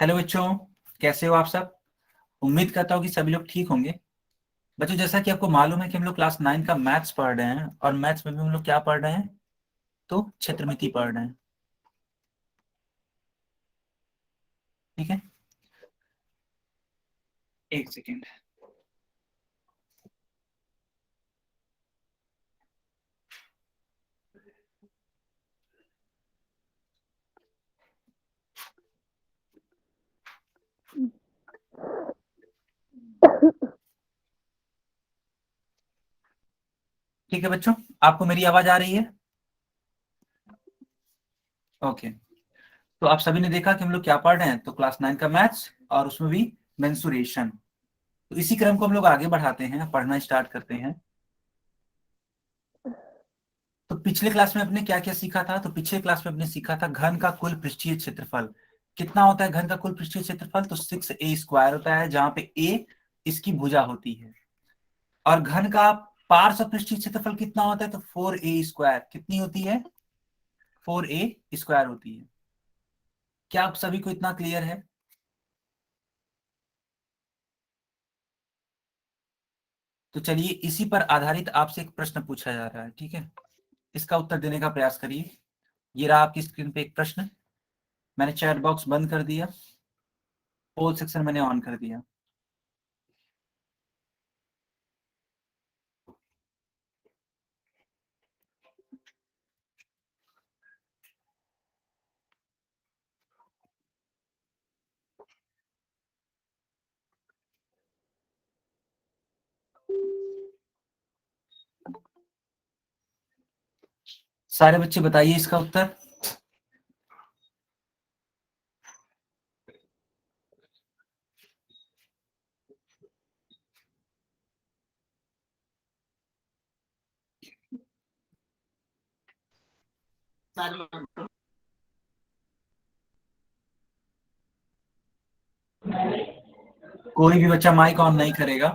Hello बच्चों, कैसे हो आप सब। उम्मीद करता हूँ कि सभी लोग ठीक होंगे। बच्चों, जैसा कि आपको मालूम है कि हम लोग क्लास 9 का मैथ्स पढ़ रहे हैं और मैथ्स में भी हम लोग क्या पढ़ रहे हैं, तो क्षेत्रमिति पढ़ रहे हैं। ठीक है, एक सेकेंड। ठीक है बच्चों, आपको मेरी आवाज आ रही है? ओके। तो आप सभी ने देखा कि हम लोग क्या पढ़ रहे हैं, तो क्लास 9 का मैथ्स और उसमें भी मेंसुरेशन। तो इसी क्रम को हम लोग आगे बढ़ाते हैं, पढ़ना स्टार्ट करते हैं। तो पिछले क्लास में अपने क्या क्या सीखा था, तो पिछले क्लास में अपने सीखा था घन का कुल पृष्ठीय क्षेत्रफल। कितना होता है घन का कुल पृष्ठीय क्षेत्रफल, तो 6a² होता है, जहां पे a इसकी भुजा होती है। और घन का पार्श्व पृष्ठीय क्षेत्रफल कितना होता है, तो 4a²। कितनी होती है? 4a² होती है। क्या आप सभी को इतना क्लियर है? तो चलिए, इसी पर आधारित आपसे एक प्रश्न पूछा जा रहा है, ठीक है। इसका उत्तर देने का प्रयास करिए। ये रहा आपकी स्क्रीन पे एक प्रश्न। मैंने चैट बॉक्स बंद कर दिया, पोल सेक्शन मैंने ऑन कर दिया। सारे बच्चे बताइए इसका उत्तर। कोई भी बच्चा माइक ऑन नहीं करेगा।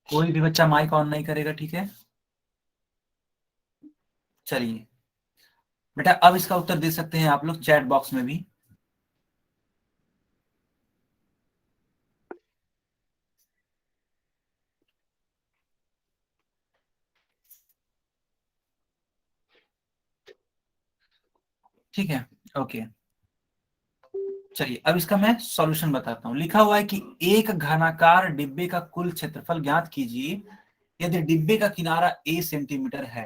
कोई भी बच्चा माइक ऑन नहीं करेगा, ठीक है। चलिए बेटा, अब इसका उत्तर दे सकते हैं आप लोग चैट बॉक्स में भी। ठीक है, ओके। चलिए, अब इसका मैं सॉल्यूशन बताता हूं। लिखा हुआ है कि एक घनाकार डिब्बे का कुल क्षेत्रफल ज्ञात कीजिए यदि डिब्बे का किनारा a सेंटीमीटर है।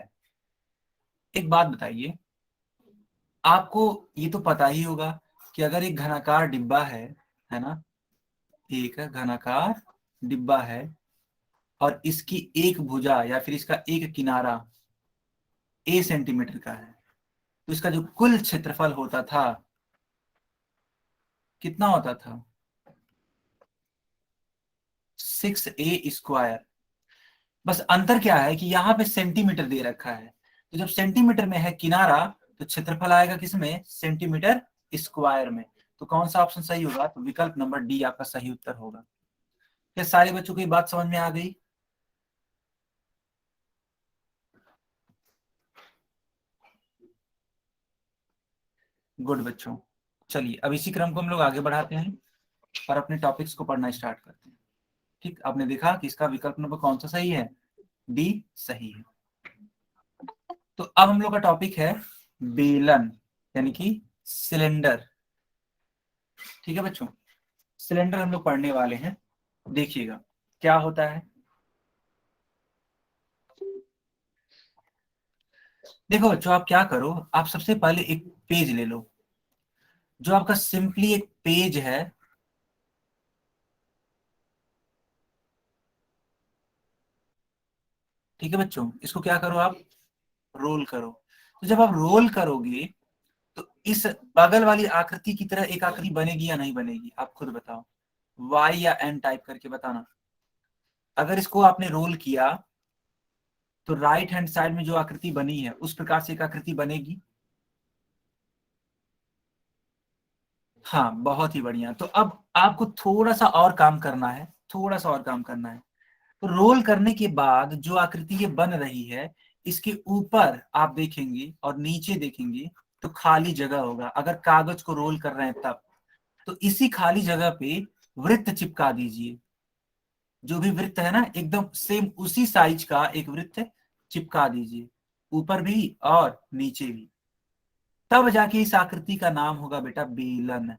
एक बात बताइए, आपको ये तो पता ही होगा कि अगर एक घनाकार डिब्बा है ना, एक घनाकार डिब्बा है और इसकी एक भुजा या फिर इसका एक किनारा a सेंटीमीटर का है, तो इसका जो कुल क्षेत्रफल होता था कितना होता था? 6a²। बस अंतर क्या है कि यहाँ पे सेंटीमीटर दे रखा है, तो जब सेंटीमीटर में है किनारा, तो क्षेत्रफल आएगा किसमें? सेंटीमीटर स्क्वायर में। तो कौन सा ऑप्शन सही होगा? तो विकल्प नंबर डी आपका सही उत्तर होगा। क्या सारे बच्चों को ये बात समझ में आ गई? गुड बच्चों। चलिए, अब इसी क्रम को हम लोग आगे बढ़ाते हैं और अपने टॉपिक्स को पढ़ना स्टार्ट करते हैं। ठीक, आपने देखा कि इसका विकल्प नंबर कौन सा सही है? डी सही है। तो अब हम लोग का टॉपिक है बेलन, यानी कि सिलेंडर। ठीक है बच्चों, सिलेंडर हम लोग पढ़ने वाले हैं। देखिएगा क्या होता है। देखो बच्चों, आप क्या करो, आप सबसे पहले एक पेज ले लो, जो आपका सिंपली एक पेज है। ठीक है बच्चों, इसको क्या करो आप? रोल करो। तो जब आप रोल करोगे, तो इस बगल वाली आकृति की तरह एक आकृति बनेगी या नहीं बनेगी? आप खुद बताओ, वाई या एन टाइप करके बताना। अगर इसको आपने रोल किया, तो राइट हैंड साइड में जो आकृति बनी है उस प्रकार से एक आकृति बनेगी। हाँ, बहुत ही बढ़िया। तो अब आपको थोड़ा सा और काम करना है, थोड़ा सा और काम करना है। तो रोल करने के बाद जो आकृति ये बन रही है, इसके ऊपर आप देखेंगे और नीचे देखेंगे तो खाली जगह होगा, अगर कागज को रोल कर रहे हैं तब। तो इसी खाली जगह पे वृत्त चिपका दीजिए। जो भी वृत्त है ना एकदम सेम उसी साइज का एक वृत्त चिपका दीजिए, ऊपर भी और नीचे भी। तब जाके इस आकृति का नाम होगा बेटा बेलन।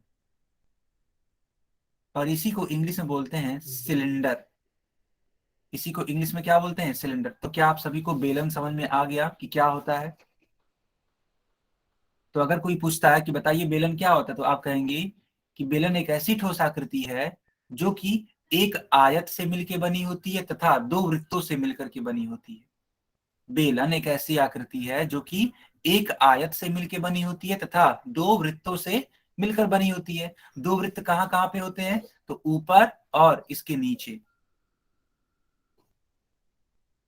और इसी को इंग्लिश में बोलते हैं सिलेंडर। इसी को इंग्लिश में क्या बोलते हैं? सिलेंडर। तो क्या आप सभी को बेलन समझ में आ गया कि क्या होता है? तो अगर कोई पूछता है कि बताइए बेलन क्या होता है, तो आप कहेंगे कि बेलन एक ऐसी ठोस आकृति है जो कि एक आयत से मिलकर बनी होती है तथा दो वृत्तों से मिलकर के बनी होती है। बेलन एक ऐसी आकृति है जो कि एक आयत से मिलकर बनी होती है तथा दो वृत्तों से मिलकर बनी होती है। दो वृत्त कहाँ कहाँ पे होते हैं? तो ऊपर और इसके नीचे।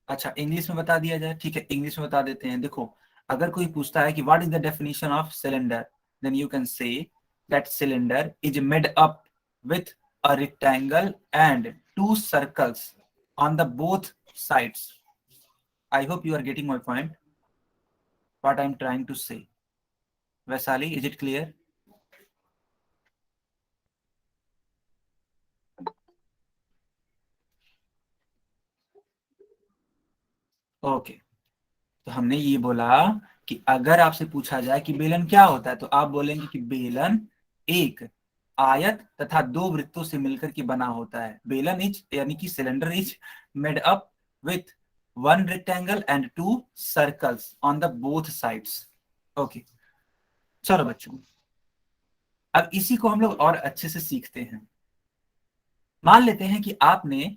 अच्छा, इंग्लिश में बता दिया जाए। ठीक है, इंग्लिश में बता देते हैं। देखो, अगर कोई पूछता है कि what is the definition of cylinder, then you can say that cylinder is made up with a rectangle and two circles on the both sides. I hope you are getting my point, what I'm trying to say. Vaisali, is it clear? Okay, तो हमने ये बोला कि अगर आपसे पूछा जाए कि बेलन क्या होता है, तो आप बोलेंगे कि बेलन एक आयत तथा दो वृत्तों से मिलकर के बना होता है। बेलन इज यानी कि cylinder is made up with one rectangle and two circles on the both sides. Okay, चलो बच्चों, अब इसी को हम लोग और अच्छे से सीखते हैं। मान लेते हैं कि आपने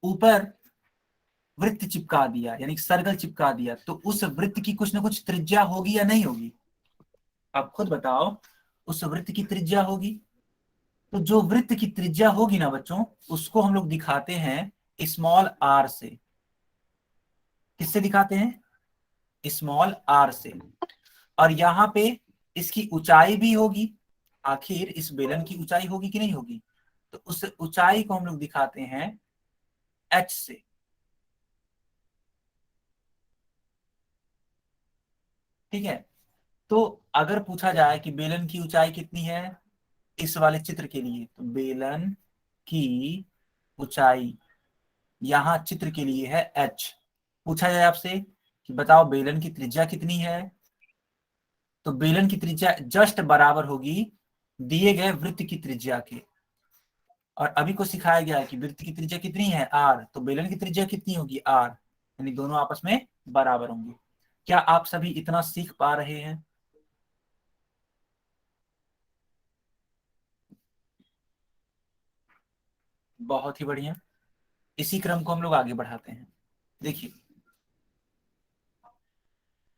ऊपर वृत्त चिपका दिया, यानी सर्कल चिपका दिया, तो उस वृत्त की कुछ ना कुछ त्रिज्या होगी या नहीं होगी? आप खुद बताओ। उस वृत्त की त्रिज्या होगी। तो जो वृत्त की त्रिज्या होगी ना बच्चों, उसको हम लोग दिखाते हैं स्मॉल आर से। किससे दिखाते हैं? स्मॉल आर से। और यहाँ पे इसकी ऊंचाई भी होगी। आखिर इस बेलन की ऊंचाई होगी कि नहीं होगी? तो उस ऊंचाई को हम लोग दिखाते हैं एच से। ठीक है। तो अगर पूछा जाए कि बेलन की ऊंचाई कितनी है इस वाले चित्र के लिए, तो बेलन की ऊंचाई यहाँ चित्र के लिए है h। पूछा जाए आपसे कि बताओ बेलन की त्रिज्या कितनी है, तो बेलन की त्रिज्या जस्ट बराबर होगी दिए गए वृत्त की त्रिज्या के। और अभी को सिखाया गया है कि वृत्त की त्रिज्या कितनी है r, तो बेलन की त्रिज्या कितनी होगी r, यानी दोनों आपस में बराबर होंगे। क्या आप सभी इतना सीख पा रहे हैं? बहुत ही बढ़िया। इसी क्रम को हम लोग आगे बढ़ाते हैं। देखिए,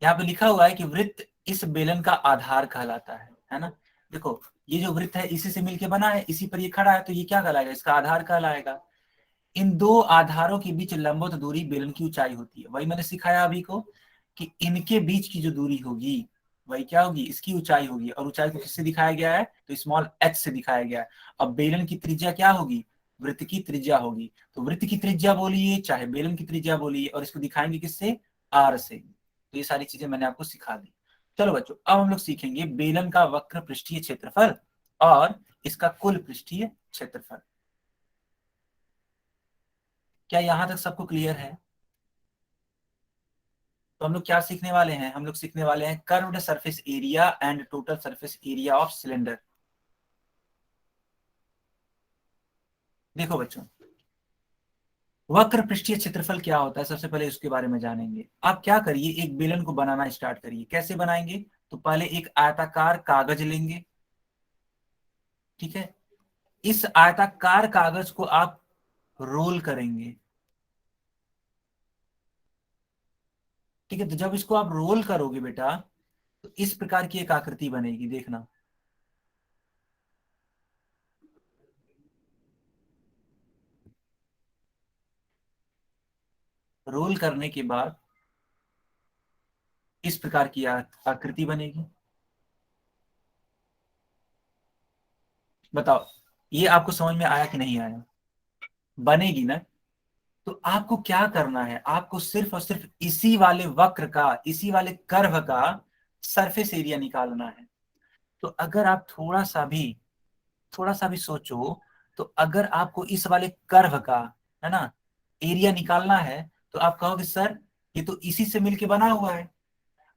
यहाँ पे लिखा हुआ है कि वृत्त इस बेलन का आधार कहलाता है ना। देखो, ये जो वृत्त है इसी से मिलके बना है, इसी पर ये खड़ा है, तो ये क्या कहलाएगा? इसका आधार कहलाएगा। इन दो आधारों के बीच लंबवत दूरी बेलन की ऊंचाई होती है। वही मैंने सिखाया अभी को कि इनके बीच की जो दूरी होगी वही क्या होगी? इसकी ऊंचाई होगी। और ऊंचाई को किससे दिखाया गया है? तो स्मॉल एच से दिखाया गया है। अब बेलन की त्रिज्या क्या होगी? वृत्त की त्रिज्या होगी। तो वृत्त की त्रिज्या बोलिए चाहे बेलन की त्रिज्या बोलिए, और इसको दिखाएंगे किससे? आर से। तो ये सारी चीजें मैंने आपको सिखा दी। चलो बच्चों, अब हम लोग सीखेंगे बेलन का वक्र पृष्ठीय क्षेत्रफल और इसका कुल पृष्ठीय क्षेत्रफल। क्या यहां तक सबको क्लियर है? तो हम लोग क्या सीखने वाले हैं? हम लोग सीखने वाले हैं curved surface area and total surface area of cylinder. देखो बच्चों, वक्र पृष्ठीय क्षेत्रफल क्या होता है, सबसे पहले उसके बारे में जानेंगे। आप क्या करिए, एक बेलन को बनाना स्टार्ट करिए। कैसे बनाएंगे? तो पहले एक आयताकार कागज लेंगे। ठीक है। इस आयताकार कागज को आप रोल करेंगे। ठीक है। तो जब इसको आप रोल करोगे बेटा, तो इस प्रकार की एक आकृति बनेगी, देखना। रोल करने के बाद इस प्रकार की आकृति बनेगी। बताओ, ये आपको समझ में आया कि नहीं आया? बनेगी ना? तो आपको क्या करना है, आपको सिर्फ और सिर्फ इसी वाले वक्र का, इसी वाले कर्व का सरफेस एरिया निकालना है। तो अगर आप थोड़ा सा भी सोचो, तो अगर आपको इस वाले कर्व का, है ना, एरिया निकालना है, तो आप कहोगे सर ये तो इसी से मिलके बना हुआ है।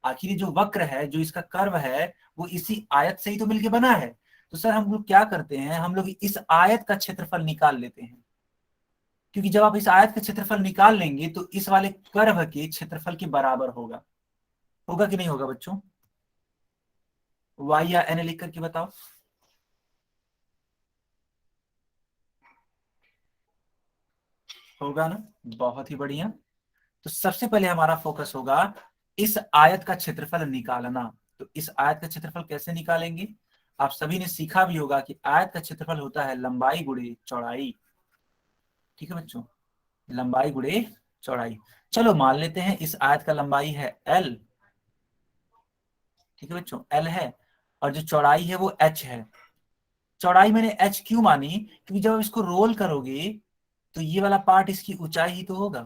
आखिर ये जो वक्र है, जो इसका कर्व है, वो इसी आयत से ही तो मिलके बना है। तो सर हम लोग क्या करते हैं, हम लोग इस आयत का क्षेत्रफल निकाल लेते हैं। क्योंकि जब आप इस आयत का क्षेत्रफल निकाल लेंगे तो इस वाले कर्व के क्षेत्रफल के बराबर होगा। होगा कि नहीं होगा बच्चों? वाई या एन लिख करके बताओ। होगा ना? बहुत ही बढ़िया। तो सबसे पहले हमारा फोकस होगा इस आयत का क्षेत्रफल निकालना। तो इस आयत का क्षेत्रफल कैसे निकालेंगे? आप सभी ने सीखा भी होगा कि आयत का क्षेत्रफल होता है लंबाई गुणे चौड़ाई। ठीक है बच्चों, लंबाई गुणे चौड़ाई। चलो मान लेते हैं इस आयत का लंबाई है एल। ठीक है बच्चों, एल है, और जो चौड़ाई है वो एच है। चौड़ाई मैंने एच क्यों मानी? क्योंकि जब आप इसको रोल करोगे तो ये वाला पार्ट इसकी ऊंचाई ही तो होगा।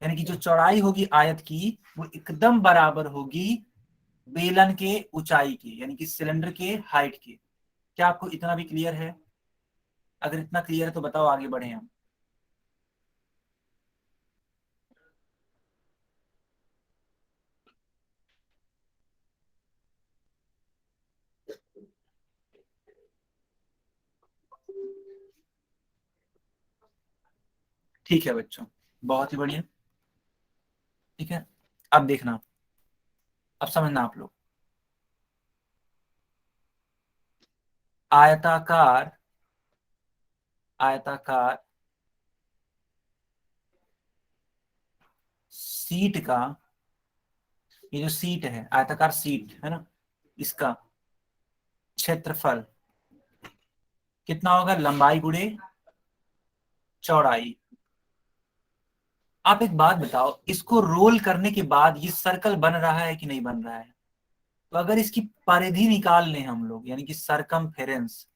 यानी कि जो चौड़ाई होगी आयत की, वो एकदम बराबर होगी बेलन के ऊंचाई की, यानी कि सिलेंडर के हाइट के। क्या आपको इतना भी क्लियर है? अगर इतना क्लियर है तो बताओ, आगे बढ़े हम। ठीक है बच्चों, बहुत ही बढ़िया। ठीक है, अब देखना, अब समझना आप लोग। आयताकार, आयताकार सीट का, ये जो सीट है, आयताकार सीट है ना, इसका क्षेत्रफल कितना होगा? लंबाई गुणे चौड़ाई। आप एक बात बताओ, इसको रोल करने के बाद ये सर्कल बन रहा है कि नहीं बन रहा है? तो अगर इसकी परिधि निकाल लें हम लोग, यानी कि सरकमफेरेंस,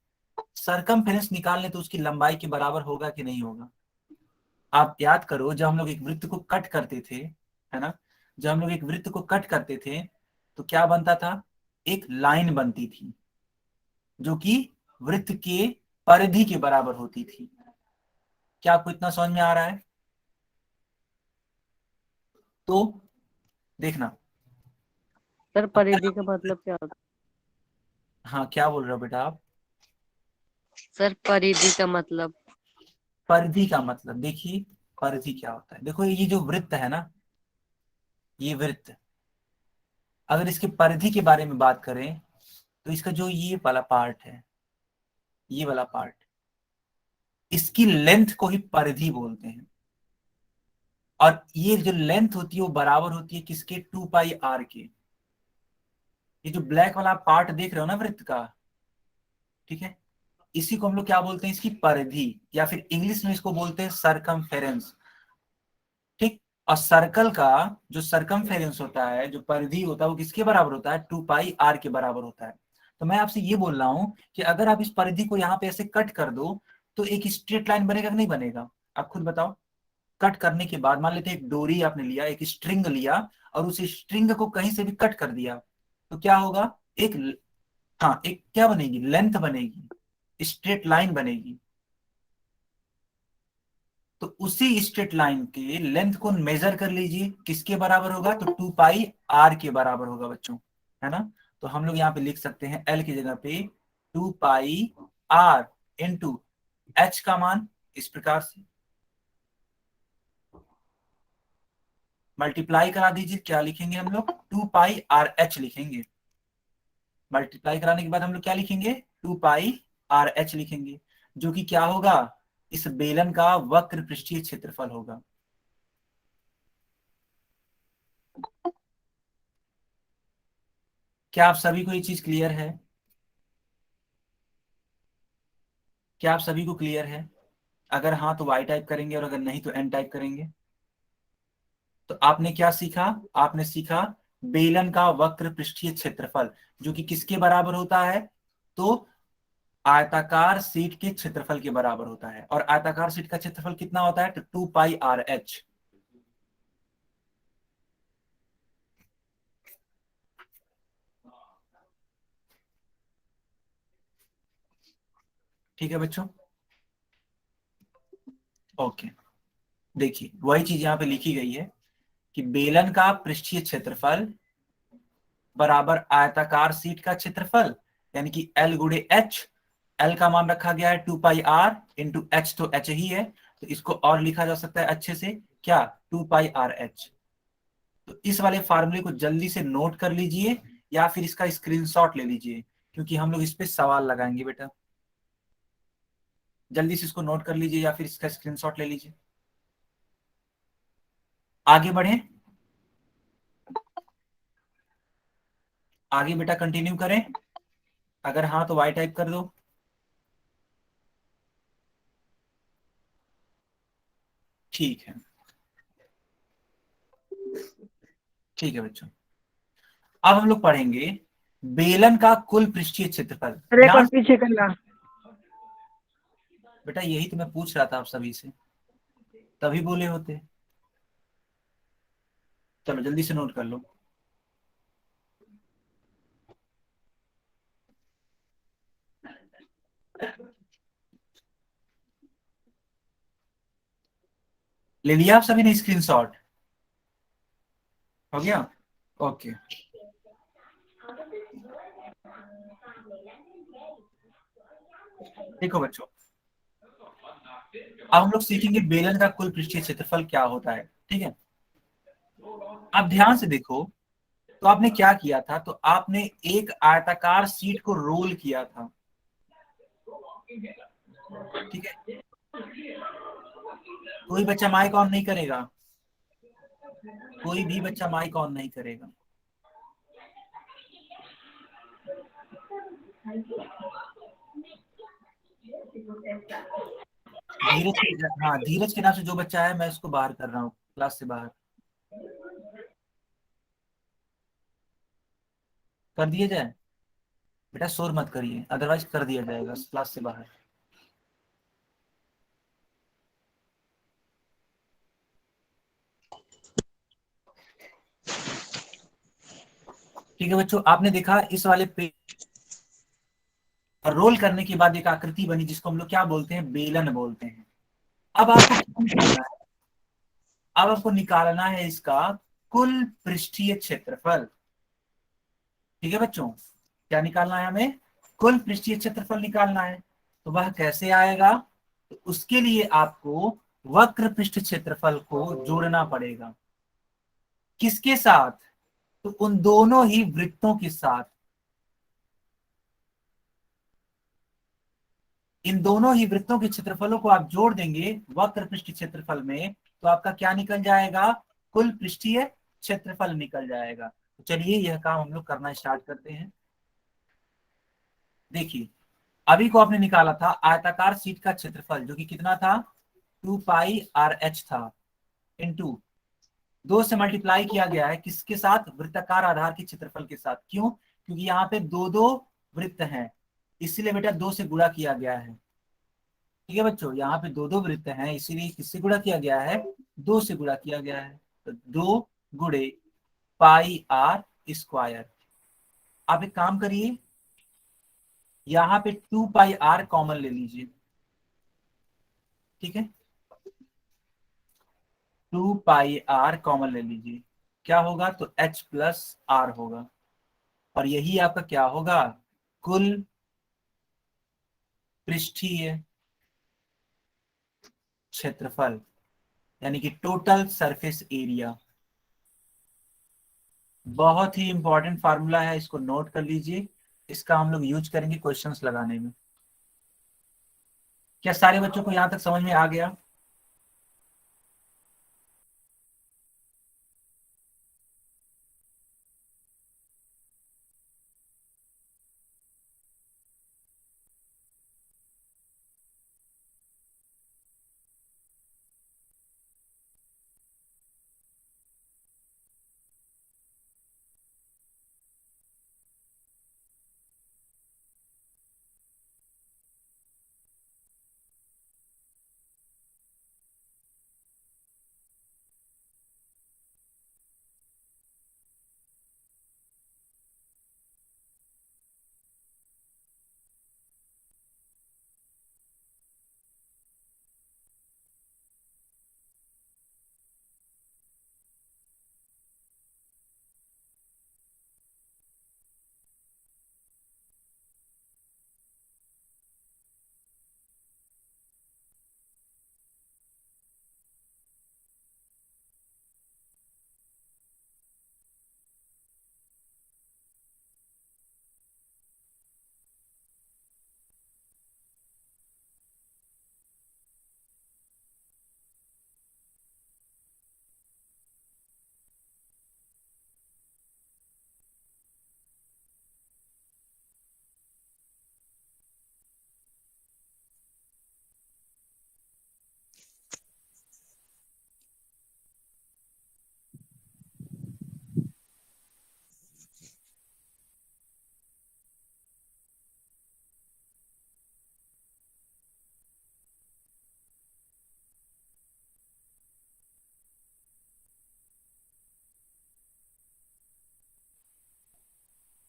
सरकमफेरेंस निकाल लें, तो उसकी लंबाई के बराबर होगा कि नहीं होगा? आप याद करो, जब हम लोग एक वृत्त को कट करते थे, है ना, जब हम लोग एक वृत्त को कट करते थे, तो क्या बनता था? एक लाइन बनती थी जो कि वृत्त के परिधि के बराबर होती थी। क्या आपको इतना समझ में आ रहा है? तो देखना, सर अगर परिधि का आप, मतलब क्या होता हाँ क्या बोल रहे हो बेटा आप? है? सर परिधि का मतलब। परिधि का मतलब देखिए, परिधि क्या होता है, देखो ये जो वृत्त है ना, ये वृत्त, अगर इसकी परिधि के बारे में बात करें, तो इसका जो ये वाला पार्ट है, ये वाला पार्ट, इसकी लेंथ को ही परिधि बोलते हैं। और ये जो लेंथ होती है वो बराबर होती है किसके? 2 पाई आर के। ये जो ब्लैक वाला पार्ट देख रहे हो ना वृत्त का, ठीक है, इसी को हम लोग क्या बोलते हैं? इसकी परिधि, या फिर इंग्लिश में इसको बोलते हैं सरकमफेरेंस। ठीक। और सर्कल का जो सरकमफेरेंस होता है, जो परिधि होता है, वो किसके बराबर होता है? 2 पाई आर के बराबर होता है। तो मैं आपसे ये बोल रहा हूं कि अगर आप इस परिधि को यहाँ पे ऐसे कट कर दो, तो एक स्ट्रेट लाइन बनेगा कि नहीं बनेगा? आप खुद बताओ। कट करने के बाद मान लेते हैं एक डोरी आपने लिया, एक स्ट्रिंग लिया, और उस स्ट्रिंग को कहीं से भी कट कर दिया, तो क्या होगा? एक, हाँ, एक क्या बनेगी? लेंथ बनेगी, स्ट्रेट लाइन बनेगी। तो उसी स्ट्रेट लाइन के लेंथ को मेजर कर लीजिए, किसके बराबर होगा? तो 2 पाई आर के बराबर होगा बच्चों, है ना। तो हम लोग यहाँ पे लिख सकते हैं एल की जगह पे 2 पाई आर इंटू एच का मान इस प्रकार से मल्टीप्लाई करा दीजिए। क्या लिखेंगे हम लोग? 2 पाई आर एच लिखेंगे। मल्टीप्लाई कराने के बाद हम लोग क्या लिखेंगे? 2 पाई आर एच लिखेंगे, जो कि क्या होगा? इस बेलन का वक्र पृष्ठीय क्षेत्रफल होगा। क्या आप सभी को ये चीज क्लियर है? क्या आप सभी को क्लियर है? अगर हाँ तो वाई टाइप करेंगे, और अगर नहीं तो एन टाइप करेंगे। तो आपने क्या सीखा? आपने सीखा बेलन का वक्र पृष्ठीय क्षेत्रफल, जो कि किसके बराबर होता है? तो आयताकार सीट के क्षेत्रफल के बराबर होता है, और आयताकार सीट का क्षेत्रफल कितना होता है? तो 2πr(h). ठीक है बच्चों, ओके। देखिए वही चीज यहाँ पे लिखी गई है कि बेलन का पृष्ठीय क्षेत्रफल बराबर आयताकार सीट का क्षेत्रफल, यानी कि L गुणे H। L का मान रखा गया है 2πr × H, तो H ही है, तो इसको और लिखा जा सकता है अच्छे से, क्या? 2πr(h). तो इस वाले फार्मूले को जल्दी से नोट कर लीजिए, या फिर इसका स्क्रीनशॉट ले लीजिए, क्योंकि हम लोग इस पे सवाल लगाएंगे बेटा। जल्दी से इसको नोट कर लीजिए या फिर इसका स्क्रीनशॉट ले लीजिए। आगे बढ़ें, आगे बेटा कंटिन्यू करें। अगर हाँ तो वाई टाइप कर दो। ठीक है, ठीक है बच्चों। अब हम लोग पढ़ेंगे बेलन का कुल पृष्ठीय क्षेत्रफल। सर एक ध्यान और पीछे करना। बेटा, यही तो मैं पूछ रहा था आप सभी से, तभी बोले होते। चलो जल्दी से नोट कर लो। ले लिया आप सभी ने स्क्रीनशॉट? हो गया, ओके। देखो बच्चों, अब हम लोग सीखेंगे बेलन का कुल पृष्ठीय क्षेत्रफल क्या होता है। ठीक है, अब ध्यान से देखो, तो आपने क्या किया था? तो आपने एक आयताकार सीट को रोल किया था। ठीक है, कोई बच्चा माइक ऑन नहीं करेगा, कोई भी बच्चा माइक ऑन नहीं करेगा। हाँ, धीरज के नाम से जो बच्चा है मैं उसको बाहर कर रहा हूँ, क्लास से बाहर कर दिया जाए। बेटा शोर मत करिए, अदरवाइज कर दिया जाएगा क्लास से बाहर। ठीक है बच्चों, आपने देखा इस वाले पे रोल करने के बाद एक आकृति बनी, जिसको हम लोग क्या बोलते हैं? बेलन बोलते हैं। अब आपको क्या निकालना है? अब आपको निकालना है इसका कुल पृष्ठीय क्षेत्रफल। ठीक है बच्चों, क्या निकालना है हमें? कुल पृष्ठीय क्षेत्रफल निकालना है। तो वह कैसे आएगा? तो उसके लिए आपको वक्र पृष्ठ क्षेत्रफल को जोड़ना पड़ेगा। किसके साथ? तो उन दोनों ही वृत्तों के साथ। इन दोनों ही वृत्तों के क्षेत्रफलों को आप जोड़ देंगे वक्र पृष्ठ क्षेत्रफल में, तो आपका क्या निकल जाएगा? कुल पृष्ठीय क्षेत्रफल निकल जाएगा। तो चलिए यह काम हम लोग करना स्टार्ट करते हैं। देखिए, अभी को आपने निकाला था आयताकार सीट का क्षेत्रफल, जो कि कितना था? 2πr(h) था, इनटू 2 से मल्टीप्लाई किया गया है किसके साथ? वृत्ताकार आधार के क्षेत्रफल के साथ। क्यों? क्योंकि यहाँ पे दो दो वृत्त हैं, इसीलिए बेटा 2 से गुणा किया गया है। ठीक है बच्चों, यहाँ पे दो दो वृत्त हैं, इसीलिए किससे गुणा किया गया है? 2 से गुणा किया गया है। तो 2 गुणे πr²। आप एक काम करिए, यहाँ पे 2πr कॉमन ले लीजिए। ठीक है, 2πr कॉमन ले लीजिए। क्या होगा? तो h+r होगा, और यही आपका क्या होगा? कुल पृष्ठीय क्षेत्रफल, यानी कि टोटल सरफेस एरिया। बहुत ही इंपॉर्टेंट फार्मूला है, इसको नोट कर लीजिए। इसका हम लोग यूज करेंगे क्वेश्चंस लगाने में। क्या सारे बच्चों को यहां तक समझ में आ गया?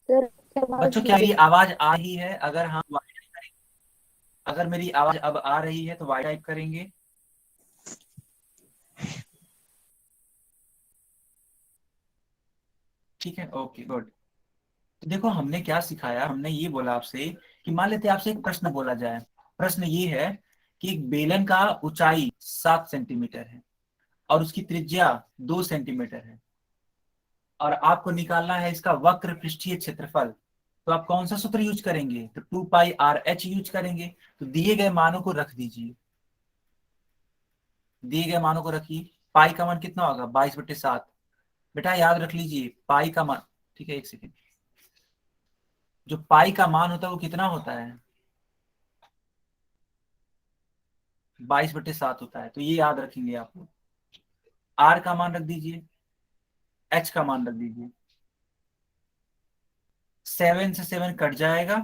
सर क्या आवाज बच्चों क्या नहीं मेरी आवाज आ रही है? अगर हाँ Y टाइप करेंगे। अगर मेरी आवाज अब आ रही है तो वाई टाइप करेंगे। ठीक है, ओके गुड। तो देखो हमने क्या सिखाया, हमने ये बोला आपसे कि मान लेते आपसे एक प्रश्न बोला जाए। प्रश्न ये है कि एक बेलन का ऊंचाई 7 सेंटीमीटर है और उसकी त्रिज्या 2 सेंटीमीटर है, और आपको निकालना है इसका वक्र पृष्ठीय क्षेत्रफल। तो आप कौन सा सूत्र यूज करेंगे? तो 2πr h यूज करेंगे। तो दिए गए मानों को रख दीजिए, दिए गए मानों को रखिए। पाई का मान कितना होगा? 22/7। बेटा याद रख लीजिए पाई का मान। ठीक है, एक सेकेंड। जो पाई का मान होता है वो कितना होता है? 22/7 होता है। तो ये याद रखेंगे आप लोग। आर का मान रख दीजिए, एच का मान रख दीजिए। 7 से 7 कट जाएगा,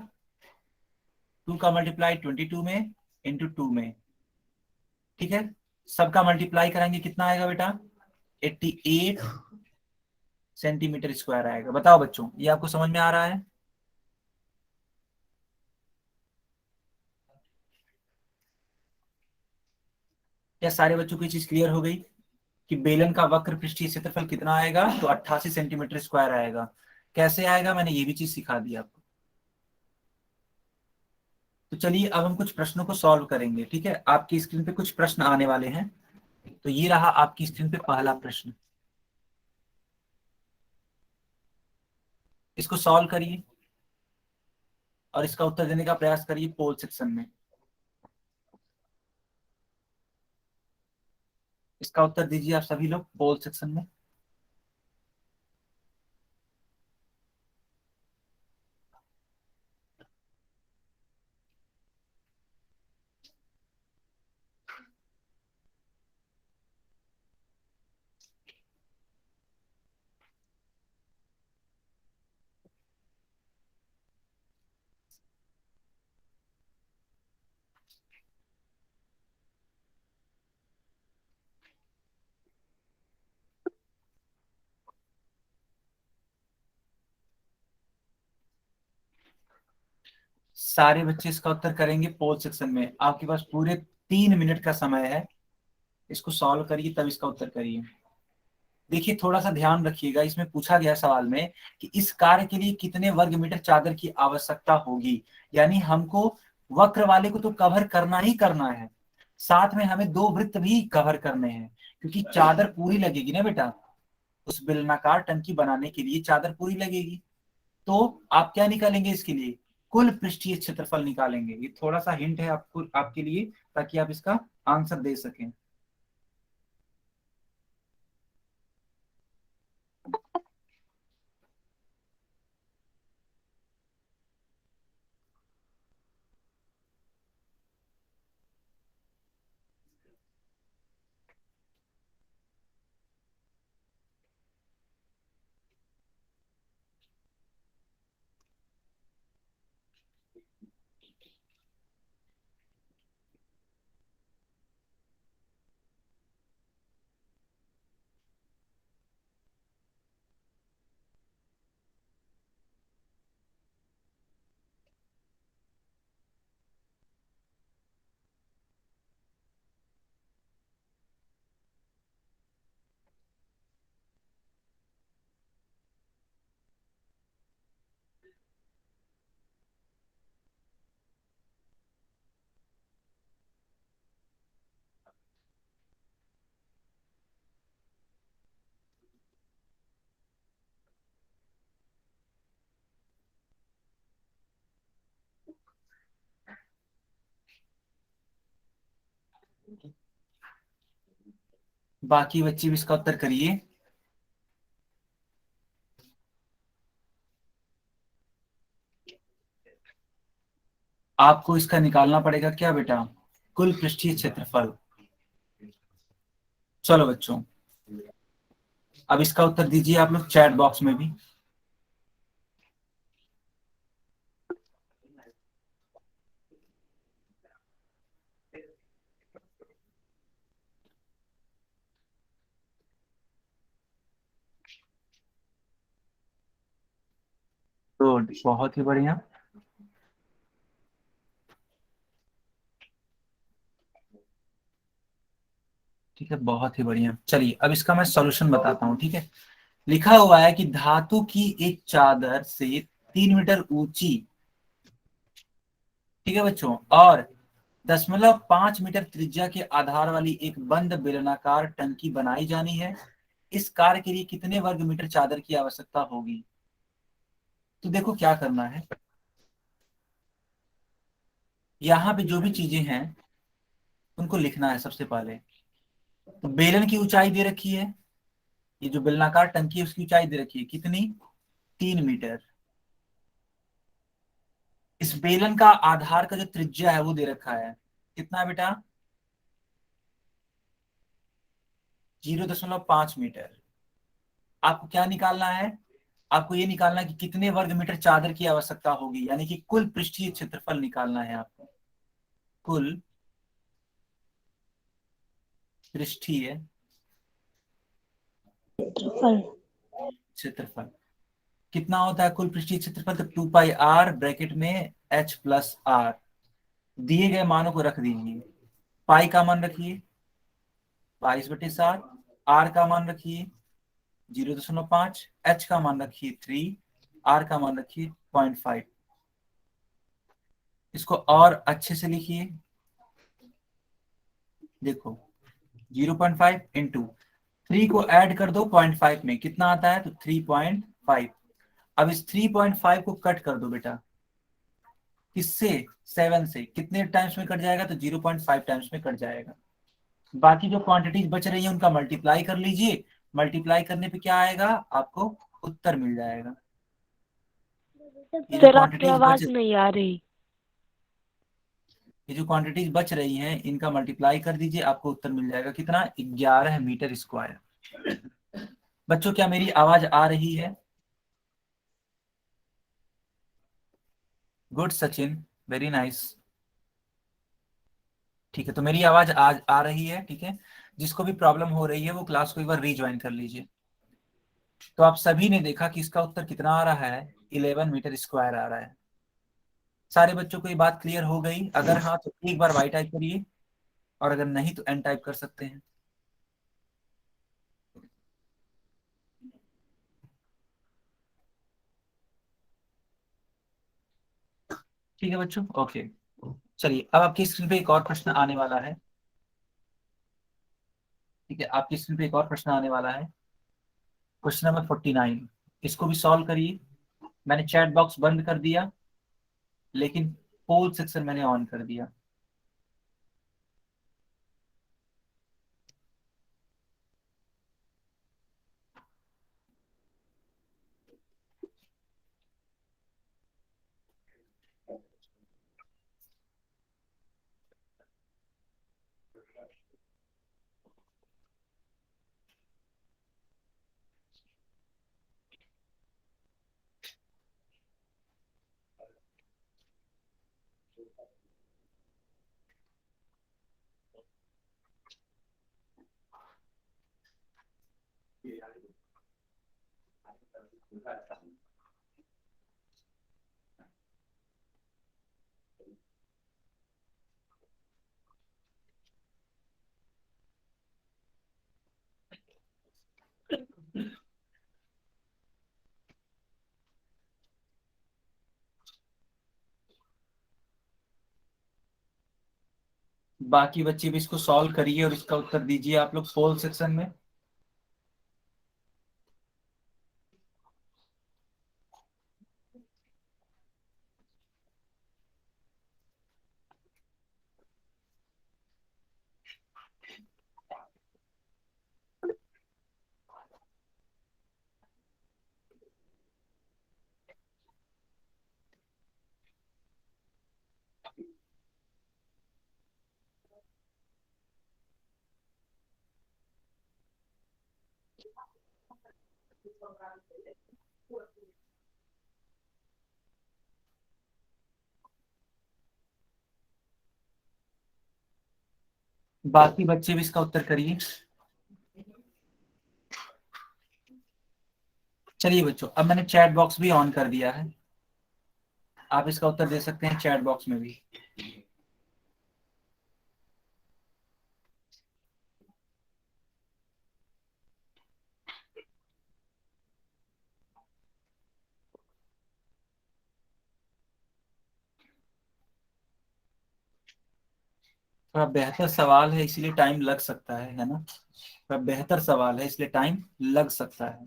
2 का मल्टीप्लाई 22 में, इंटू 2 में। ठीक है, सबका मल्टीप्लाई करेंगे कितना आएगा बेटा? 88 सेंटीमीटर स्क्वायर आएगा। बताओ बच्चों, ये आपको समझ में आ रहा है? क्या सारे बच्चों को ये चीज क्लियर हो गई कि बेलन का वक्र पृष्ठीय क्षेत्रफल कितना आएगा? तो 88 सेंटीमीटर स्क्वायर आएगा। कैसे आएगा मैंने ये भी चीज सिखा दी आपको। तो चलिए अब हम कुछ प्रश्नों को सॉल्व करेंगे। ठीक है, आपकी स्क्रीन पे कुछ प्रश्न आने वाले हैं। तो ये रहा आपकी स्क्रीन पे पहला प्रश्न। इसको सॉल्व करिए और इसका उत्तर देने का प्रयास करिए पोल सेक्शन में। इसका उत्तर दीजिए आप सभी लोग पोल सेक्शन में। सारे बच्चे इसका उत्तर करेंगे पोल सेक्शन में। आपके पास पूरे 3 मिनट का समय है। इसको सॉल्व करिए तब इसका उत्तर करिए। देखिए थोड़ा सा ध्यान रखिएगा, इसमें पूछा गया सवाल में कि इस कार्य के लिए कितने वर्ग मीटर चादर की आवश्यकता होगी। यानी हमको वक्र वाले को तो कवर करना ही करना है, साथ में हमें दो वृत्त भी कवर करने हैं, क्योंकि चादर पूरी लगेगी ना बेटा। उस बेलनाकार टंकी बनाने के लिए चादर पूरी लगेगी। तो आप क्या निकालेंगे इसके लिए? कुल पृष्ठीय क्षेत्रफल निकालेंगे। ये थोड़ा सा हिंट है आपको, आपके लिए, ताकि आप इसका आंसर दे सकें। बाकी बच्चे भी इसका उत्तर करिए। आपको इसका निकालना पड़ेगा क्या बेटा? कुल पृष्ठीय क्षेत्रफल। चलो बच्चों, अब इसका उत्तर दीजिए आप लोग चैट बॉक्स में भी। गुड, बहुत ही बढ़िया। ठीक है, बहुत ही बढ़िया। चलिए अब इसका मैं सॉल्यूशन बताता हूँ, ठीक है। लिखा हुआ है कि धातु की एक चादर से 3 मीटर ऊंची, ठीक है बच्चों, और 0.5 मीटर त्रिज्या के आधार वाली एक बंद बेलनाकार टंकी बनाई जानी है। इस कार्य के लिए कितने वर्ग मीटर चादर की आवश्यकता होगी? तो देखो क्या करना है, यहाँ पे जो भी चीजें हैं उनको लिखना है सबसे पहले। तो बेलन की ऊंचाई दे रखी है, ये जो बेलनाकार टंकी है उसकी ऊंचाई दे रखी है कितनी? 3 मीटर। इस बेलन का आधार का जो त्रिज्या है वो दे रखा है कितना बेटा? 0.5 मीटर। आपको क्या निकालना है? आपको ये निकालना है कि कितने वर्ग मीटर चादर की आवश्यकता होगी, यानी कि कुल पृष्ठीय क्षेत्रफल निकालना है आपको। कुल पृष्ठीय क्षेत्रफल कितना होता है? कुल पृष्ठीय क्षेत्रफल तो 2 पाई r ब्रैकेट में h+r, दिए गए मानों को रख दीजिए। पाई का मान रखिए 22/7, r का मान रखिए 0.5, h का मान रखिए 3, r का मान रखिए 0.5। इसको और अच्छे से लिखिए, देखो 0.5 इंटू 3 को ऐड कर दो 0.5 में, कितना आता है? तो 3.5। अब इस 3.5 को कट कर दो बेटा, किससे? 7 से। कितने टाइम्स में कट जाएगा? तो 0.5 टाइम्स में कट जाएगा। बाकी जो क्वांटिटीज बच रही है उनका मल्टीप्लाई कर लीजिए। मल्टीप्लाई करने पे क्या आएगा? आपको उत्तर मिल जाएगा। ये जो सर आपकी क्वांटिटीज बच आवाज नहीं आ रही। ये जो क्वांटिटीज बच रही हैं इनका मल्टीप्लाई कर दीजिए, आपको उत्तर मिल जाएगा कितना? 11 मीटर स्क्वायर। बच्चों क्या मेरी आवाज आ रही है? Good Sachin, very nice. ठीक है, तो मेरी आवाज आ रही है, ठीक है। जिसको भी प्रॉब्लम हो रही है वो क्लास को एक बार रीज्वाइन कर लीजिए। तो आप सभी ने देखा कि इसका उत्तर कितना आ रहा है? 11 मीटर स्क्वायर आ रहा है। सारे बच्चों को ये बात क्लियर हो गई? अगर हाँ तो एक बार वाई टाइप करिए, और अगर नहीं तो एन टाइप कर सकते हैं। ठीक है बच्चों, ओके। चलिए अब आपकी स्क्रीन पे एक और प्रश्न आने वाला है। ठीक है, आपकी स्क्रीन पे एक और प्रश्न आने वाला है, क्वेश्चन नंबर 49। इसको भी सॉल्व करिए। मैंने चैट बॉक्स बंद कर दिया, लेकिन पोल सेक्शन मैंने ऑन कर दिया। बाकी बच्चे भी इसको सॉल्व करिए और इसका उत्तर दीजिए आप लोग पोल सेक्शन में। बाकी बच्चे भी इसका उत्तर करिए। चलिए बच्चों, अब मैंने चैट बॉक्स भी ऑन कर दिया है। आप इसका उत्तर दे सकते हैं चैट बॉक्स में भी। थोड़ा बेहतर सवाल है इसलिए टाइम लग सकता है ना। थोड़ा बेहतर सवाल है इसलिए टाइम लग सकता है।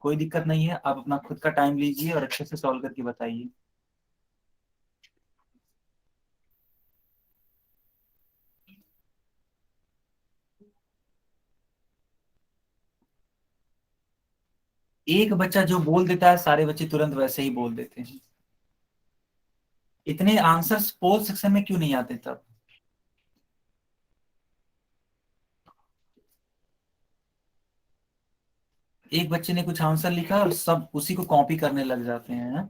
कोई दिक्कत नहीं है, आप अपना खुद का टाइम लीजिए और अच्छे से सॉल्व करके बताइए। एक बच्चा जो बोल देता है सारे बच्चे तुरंत वैसे ही बोल देते हैं। इतने आंसर्स पोल सेक्शन में क्यों नहीं आते तब? एक बच्चे ने कुछ आंसर लिखा और सब उसी को कॉपी करने लग जाते हैं।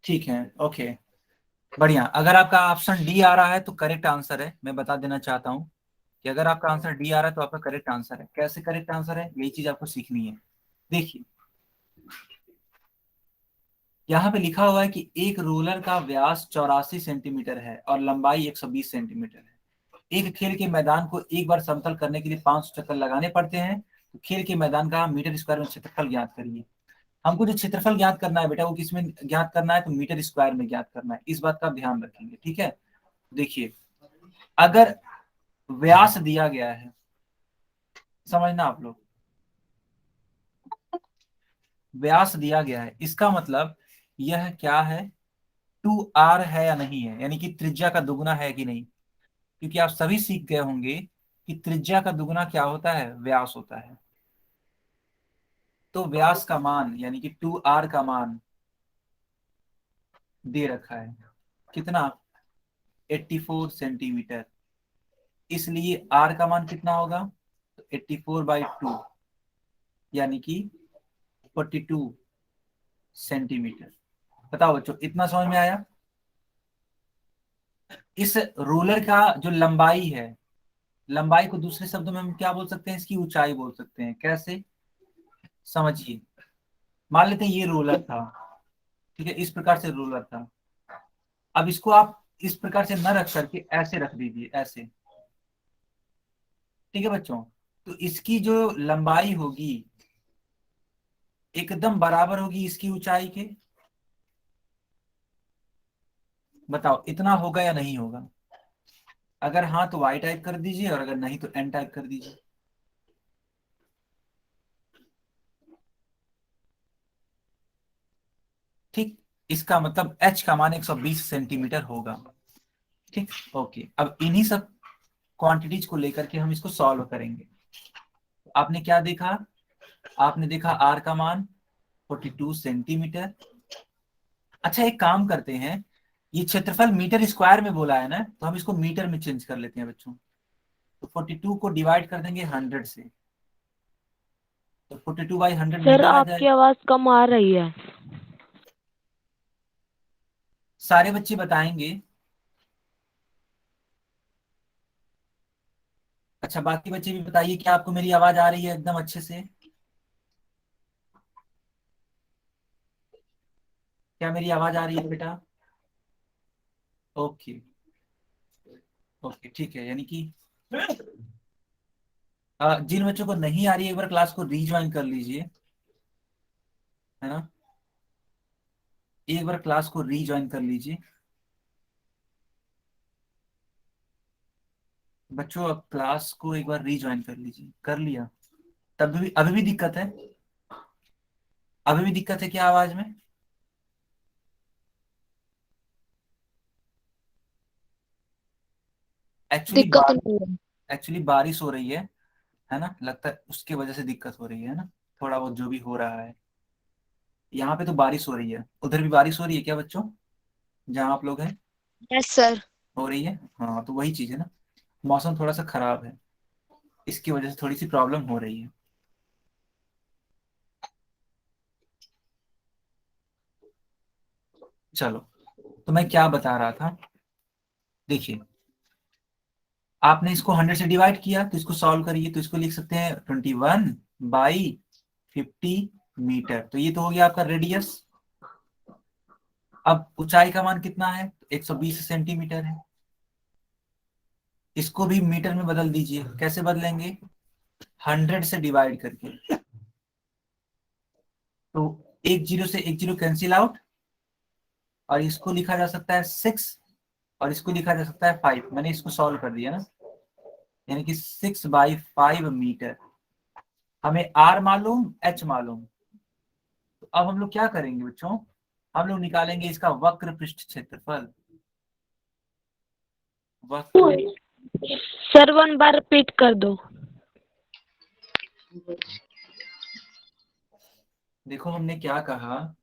ठीक है, ओके, बढ़िया। अगर आपका ऑप्शन डी आ रहा है तो करेक्ट आंसर है, मैं बता देना चाहता हूँ कि अगर आपका आंसर डी आ रहा है तो आपका करेक्ट आंसर है। कैसे करेक्ट आंसर है, यही चीज आपको सीखनी है। देखिए, यहाँ पे लिखा हुआ है कि एक रोलर का व्यास 84 सेंटीमीटर है और लंबाई 120 सेंटीमीटर है। एक खेल के मैदान को एक बार समतल करने के लिए 500 चक्कर लगाने पड़ते हैं। तो खेल के मैदान का मीटर स्क्वायर में क्षेत्रफल ज्ञात करिए। हमको जो क्षेत्रफल ज्ञात करना है बेटा, वो किसमें ज्ञात करना है? तो मीटर स्क्वायर में ज्ञात करना है। इस बात का आप ध्यान रखेंगे, ठीक है। देखिए, अगर व्यास दिया गया है, समझना आप लोग, व्यास दिया गया है, इसका मतलब यह क्या है? 2r है या नहीं है, यानी कि त्रिज्या का दुगुना है कि नहीं। क्योंकि आप सभी सीख गए होंगे कि त्रिज्या का दुगुना क्या होता है? व्यास होता है। तो व्यास का मान यानी कि 2r का मान दे रखा है। कितना? 84 सेंटीमीटर। इसलिए r का मान कितना होगा? 84/2 यानी कि 42 सेंटीमीटर। बताओ बच्चों, इतना समझ में आया? इस रोलर का जो लंबाई है, लंबाई को दूसरे शब्दों में हम क्या बोल सकते हैं? इसकी ऊंचाई बोल सकते हैं। कैसे? समझिए, मान लेते हैं ये रोलर था, ठीक है, इस प्रकार से रोलर था। अब इसको आप इस प्रकार से न रख करके ऐसे रख दीजिए, ऐसे। ठीक है बच्चों, तो इसकी जो लंबाई होगी एकदम बराबर होगी इसकी ऊंचाई के। बताओ, इतना होगा या नहीं होगा? अगर हाँ तो वाई टाइप कर दीजिए और अगर नहीं तो एन टाइप कर दीजिए। ठीक, इसका मतलब एच का मान 120 सेंटीमीटर होगा। ठीक, ओके। अब इन्हीं सब क्वांटिटीज को लेकर के हम इसको सॉल्व करेंगे। आपने क्या देखा? आपने देखा आर का मान 42 सेंटीमीटर। अच्छा, एक काम करते हैं, ये क्षेत्रफल मीटर स्क्वायर में बोला है ना, तो हम इसको मीटर में चेंज कर लेते हैं बच्चों। तो 42 को डिवाइड कर देंगे 100 से, तो 42/100 सर मीटर आ आपकी जाएगा। आवाज कम आ रही है। सारे बच्चे बताएंगे। अच्छा, बाकी बच्चे भी बताइए, क्या आपको मेरी आवाज आ रही है एकदम अच्छे से? क्या मेरी आवाज आ रही है बेटा? ओके, ओके, ठीक है। यानी कि जिन बच्चों को नहीं आ रही है एक बार क्लास को रीज्वाइन कर लीजिए, है ना। एक बार क्लास को रीज्वाइन कर लीजिए बच्चों, अब क्लास को एक बार रीज्वाइन कर लीजिए। कर लिया? तब भी अभी भी दिक्कत है? अभी भी दिक्कत है क्या आवाज में? एक्चुअली दिक्कत नहीं है। एक्चुअली बारिश हो रही है ना, लगता है उसके वजह से दिक्कत हो रही है ना। थोड़ा बहुत जो भी हो रहा है, यहाँ पे तो बारिश हो रही है। उधर भी बारिश हो रही है क्या बच्चों, जहाँ आप लोग हैं? Yes sir. हो रही है। हाँ, तो वही चीज है ना, मौसम थोड़ा सा खराब है, इसकी वजह से थोड़ी सी प्रॉब्लम हो रही है। चलो, तो मैं क्या बता रहा था देखिए, आपने इसको 100 से डिवाइड किया तो इसको सॉल्व करिए, तो इसको लिख सकते हैं 21/50 मीटर। तो ये तो हो गया आपका रेडियस। अब ऊंचाई का मान कितना है? 120 सेंटीमीटर है। इसको भी मीटर में बदल दीजिए। कैसे बदलेंगे? 100 से डिवाइड करके। तो एक जीरो से एक जीरो कैंसिल आउट, और इसको लिखा जा सकता है 6, और इसको लिखा जा सकता है 5। मैंने इसको सॉल्व कर दिया ना, यानी कि 6/5 मीटर। हमें आर मालूम, एच मालूम। तो अब हम लोग क्या करेंगे बच्चों? हम लोग निकालेंगे इसका वक्र पृष्ठ क्षेत्रफल। वक्र, सर 1 बार रिपीट कर दो। देखो हमने क्या कहा,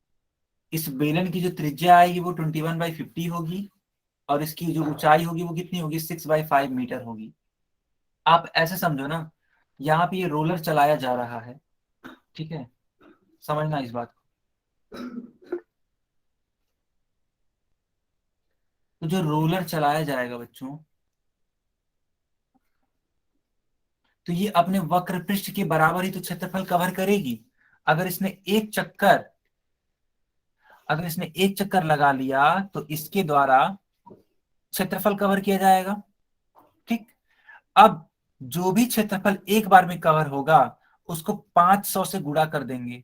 इस बेलन की जो त्रिज्या आएगी वो 21/50 होगी, और इसकी जो ऊंचाई होगी वो कितनी होगी? 6/5 मीटर होगी। आप ऐसे समझो ना, यहाँ पे ये रोलर चलाया जा रहा है, ठीक है? समझना इस बात को। तो जो रोलर चलाया जाएगा बच्चों, तो ये अपने वक्र पृष्ठ के बराबर ही तो क्षेत्रफल कवर करेगी। अगर इसने एक चक्कर अगर इसने एक चक्कर लगा लिया तो इसके द्वारा क्षेत्रफल कवर किया जाएगा, ठीक? अब जो भी क्षेत्रफल एक बार में कवर होगा उसको 500 से गुणा कर देंगे।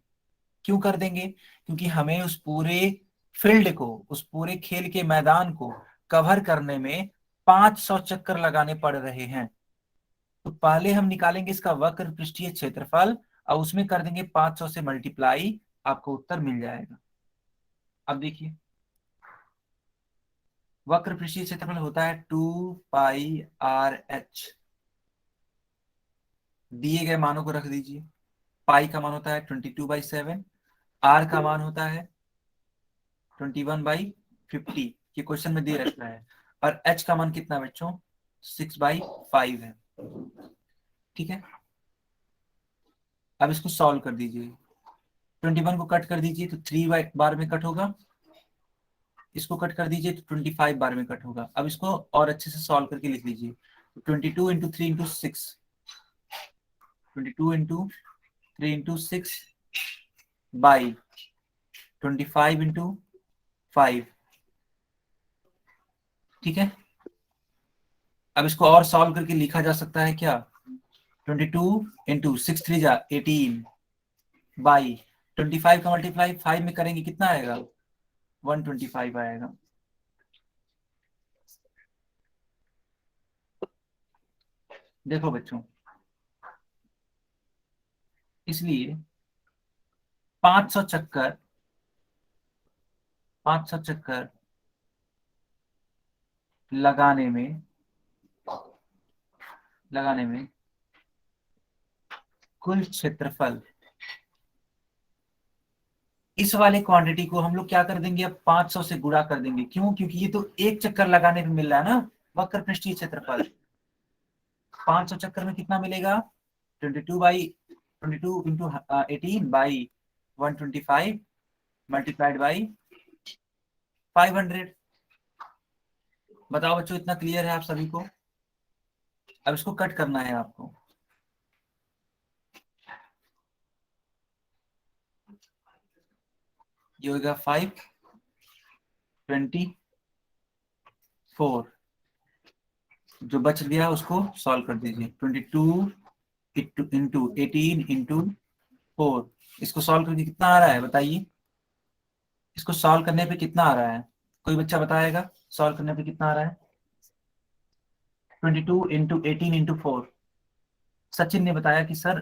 क्यों कर देंगे? क्योंकि हमें उस पूरे फील्ड को, उस पूरे खेल के मैदान को कवर करने में 500 चक्कर लगाने पड़ रहे हैं। तो पहले हम निकालेंगे इसका वक्र पृष्ठीय क्षेत्रफल, और उसमें कर देंगे 500 से मल्टीप्लाई, आपको उत्तर मिल जाएगा। अब देखिए, वक्र पृष्ठीय क्षेत्रफल होता है 2πRh। दिए गए मानों को रख दीजिए। पाई का मान होता है 22/7, आर का मान होता है 21/50, ये क्वेश्चन में दे रखा है, और एच का मान कितना बच्चों? 6/5 है, ठीक है? अब इसको सॉल्व कर दीजिए। 21 को कट कर दीजिए तो 3 बार में कट होगा, इसको कट कर दीजिए तो 25 बार में कट होगा। अब इसको और अच्छे से सॉल्व करके लिख लीजिए। 22 × 3 × 6, 22 × 3 × 6/25 × 5, ठीक है? अब इसको और सॉल्व करके लिखा जा सकता है क्या? 22 × 6 × 3 = 18 बाई 25 का मल्टीप्लाई 5 में करेंगे कितना आएगा? 125 आएगा। देखो बच्चों, इसलिए 500 चक्कर 500 चक्कर लगाने में कुल क्षेत्रफल, इस वाले क्वांटिटी को हम लोग क्या कर देंगे? अब 500 से गुणा कर देंगे। क्यों? क्योंकि ये तो एक चक्कर लगाने में मिल रहा है ना वक्र पृष्ठीय क्षेत्रफल। 500 चक्कर में कितना मिलेगा? 22 × 18/125 मल्टीप्लाइड बाई 500। बताओ बच्चों, इतना क्लियर है आप सभी को? अब इसको कट करना है आपको। ये होगा 524। जो बच गया उसको सॉल्व कर दीजिए। 22 × 18 × 4, इसको सॉल्व करके कितना आ रहा है बताइए? इसको सॉल्व करने पे कितना आ रहा है? कोई बच्चा बताएगा सॉल्व करने पे कितना आ रहा है? 22 × 18 × 4। सचिन ने बताया कि सर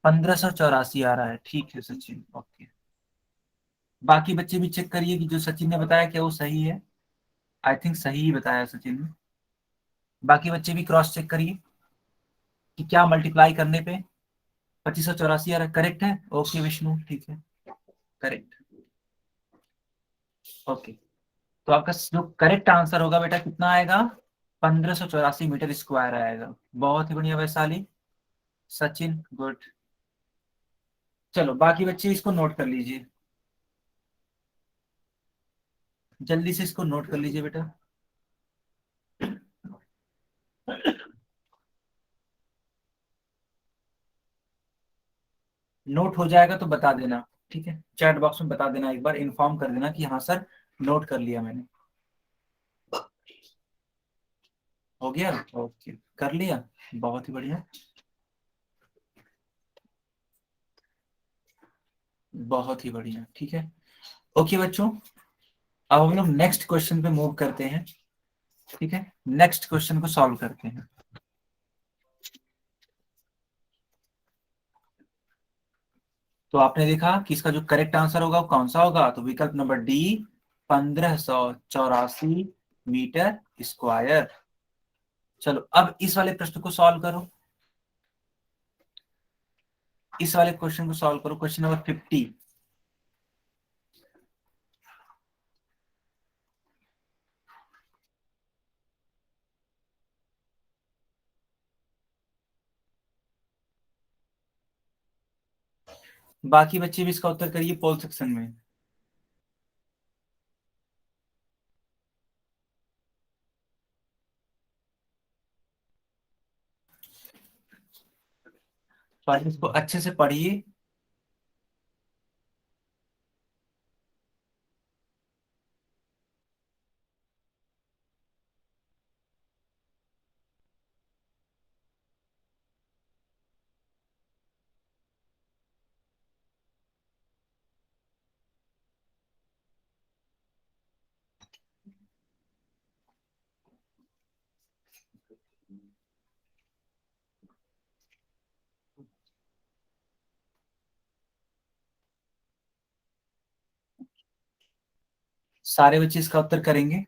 1584 आ रहा है। ठीक है सचिन, ओके। बाकी बच्चे भी चेक करिए कि जो सचिन ने बताया क्या वो सही है। आई थिंक सही ही बताया सचिन ने। बाकी बच्चे भी क्रॉस चेक करिए कि क्या मल्टीप्लाई करने पे 2584 आ रहा है। करेक्ट है? ओके विष्णु, ठीक है, करेक्ट। ओके, तो आपका जो करेक्ट आंसर होगा बेटा कितना आएगा? 1584 मीटर स्क्वायर आएगा। बहुत ही बढ़िया वैशाली, सचिन, गुड। चलो बाकी बच्चे इसको नोट कर लीजिए, जल्दी से इसको नोट कर लीजिए बेटा। नोट हो जाएगा तो बता देना, ठीक है, चैट बॉक्स में बता देना, एक बार इन्फॉर्म कर देना कि हाँ सर नोट कर लिया मैंने। हो गया, ओके, कर लिया, बहुत ही बढ़िया, बहुत ही बढ़िया, ठीक है। ओके बच्चों, अब हम लोग नेक्स्ट क्वेश्चन पे मूव करते हैं, ठीक है, नेक्स्ट क्वेश्चन को सॉल्व करते हैं। तो आपने देखा कि इसका जो करेक्ट आंसर होगा वो कौन सा होगा, तो विकल्प नंबर डी, 1584 मीटर स्क्वायर। चलो अब इस वाले प्रश्न को सॉल्व करो, इस वाले क्वेश्चन को सॉल्व करो, क्वेश्चन नंबर 50। बाकी बच्चे भी इसका उत्तर करिए पोल सेक्शन में। पढ़िए, इसको अच्छे से पढ़िए। सारे बच्चे इसका उत्तर करेंगे।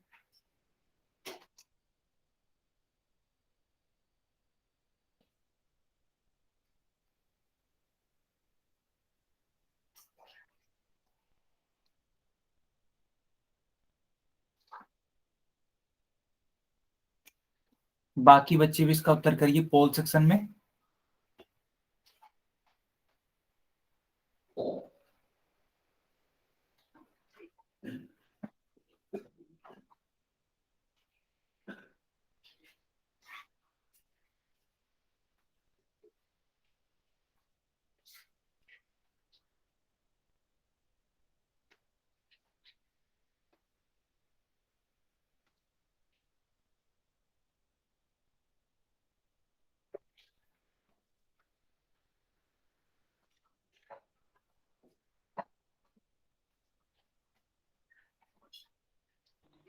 बाकी बच्चे भी इसका उत्तर करिए पोल सेक्शन में।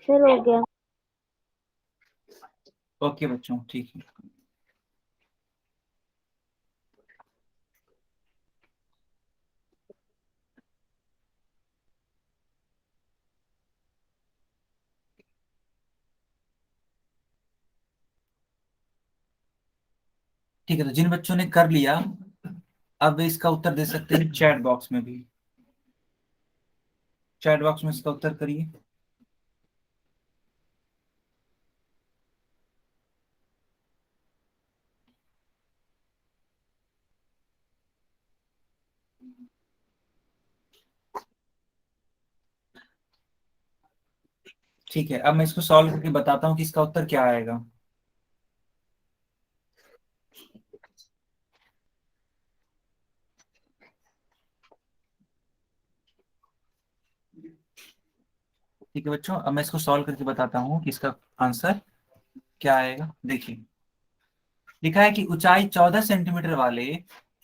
सर हो गया। ओके बच्चों, ठीक है। ठीक है, तो जिन बच्चों ने कर लिया अब इसका उत्तर दे सकते हैं चैट बॉक्स में भी, चैट बॉक्स में इसका उत्तर करिए। ठीक है, अब मैं इसको सॉल्व करके बताता हूँ कि इसका उत्तर क्या आएगा। ठीक है बच्चों, अब मैं इसको सॉल्व करके बताता हूँ कि इसका आंसर क्या आएगा। देखिए, लिखा है कि ऊंचाई 14 सेंटीमीटर वाले